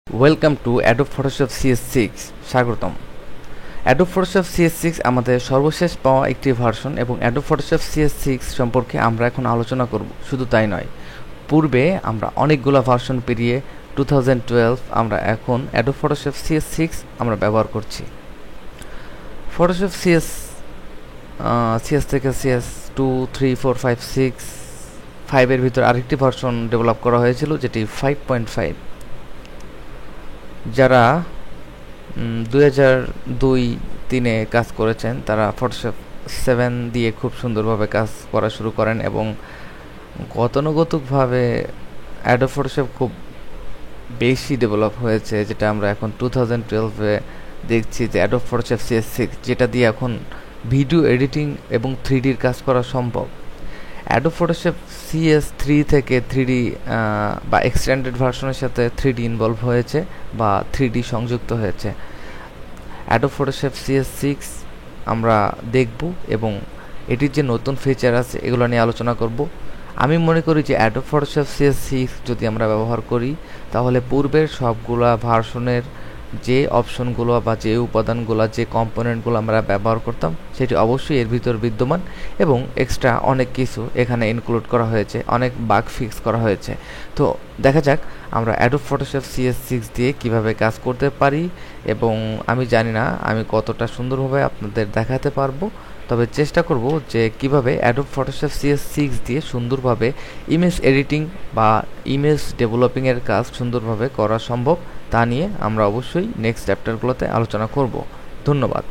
Welcome to Adobe Photoshop CS6 স্বাগতম। Adobe Photoshop CS6 আমাদের সর্বশেষ পাওয়া একটি ভার্সন এবং অ্যাডোব ফটোশপ CS6 সম্পর্কে আমরা এখন আলোচনা করব। শুধু তাই নয়, পূর্বে আমরা অনেকগুলো ভার্সন পেরিয়ে 2012 আমরা এখন অ্যাডোব ফটোশপ CS6 আমরা ব্যবহার করছি। ফটোশপ CS থেকে CS2 3 4 5 6 5 ভিতর আরেকটি ভার্সন ডেভেলপ করা হয়েছিল, যেটি 5.5। যারা 2002-03 কাজ করেছেন তারা ফটোশপ 7 দিয়ে খুব সুন্দরভাবে কাজ করা শুরু করেন এবং গতানুগতিকভাবে অ্যাডোব ফটোশপ খুব বেশি ডেভেলপ হয়েছে, যেটা আমরা এখন 2012-এ দেখছি যে অ্যাডোব ফটোশপ CS6, যেটা দিয়ে এখন ভিডিও এডিটিং এবং 3Dর কাজ করা সম্ভব। অ্যাডোব ফটোশপ CS3 থেকে 3D বা এক্সটেন্ডেড ভার্সনের সাথে 3D ইনভলভ হয়েছে বা 3D সংযুক্ত হয়েছে। অ্যাডোব ফটোশপ CS6 আমরা দেখব এবং এটির যে নতুন ফিচার আছে এগুলো নিয়ে আলোচনা করব। আমি মনে করি যে অ্যাডোব ফটোশপ CS6 যদি আমরা ব্যবহার করি তাহলে পূর্বের সবগুলা ভার্সনের যে অপশনগুলো বা যে উপাদানগুলো, যে কম্পোনেন্টগুলো আমরা ব্যবহার করতাম সেটি অবশ্যই এর ভিতর বিদ্যমান এবং এক্সট্রা অনেক কিছু এখানে ইনক্লুড করা হয়েছে, অনেক বাগ ফিক্স করা হয়েছে। তো দেখা যাক আমরা অ্যাডোব ফটোশপ CS6 দিয়ে কিভাবে কাজ করতে পারি এবং আমি জানি না আমি কতটা সুন্দরভাবে আপনাদের দেখাতে পারবো, তবে চেষ্টা করব যে কিভাবে অ্যাডোব ফটোশপ CS6 দিয়ে সুন্দরভাবে ইমেজ এডিটিং বা ইমেজ ডেভেলপিংয়ের কাজ সুন্দরভাবে করা সম্ভব তা নিয়ে আমরা অবশ্যই নেক্সট চ্যাপ্টারগুলোতে আলোচনা করব। ধন্যবাদ।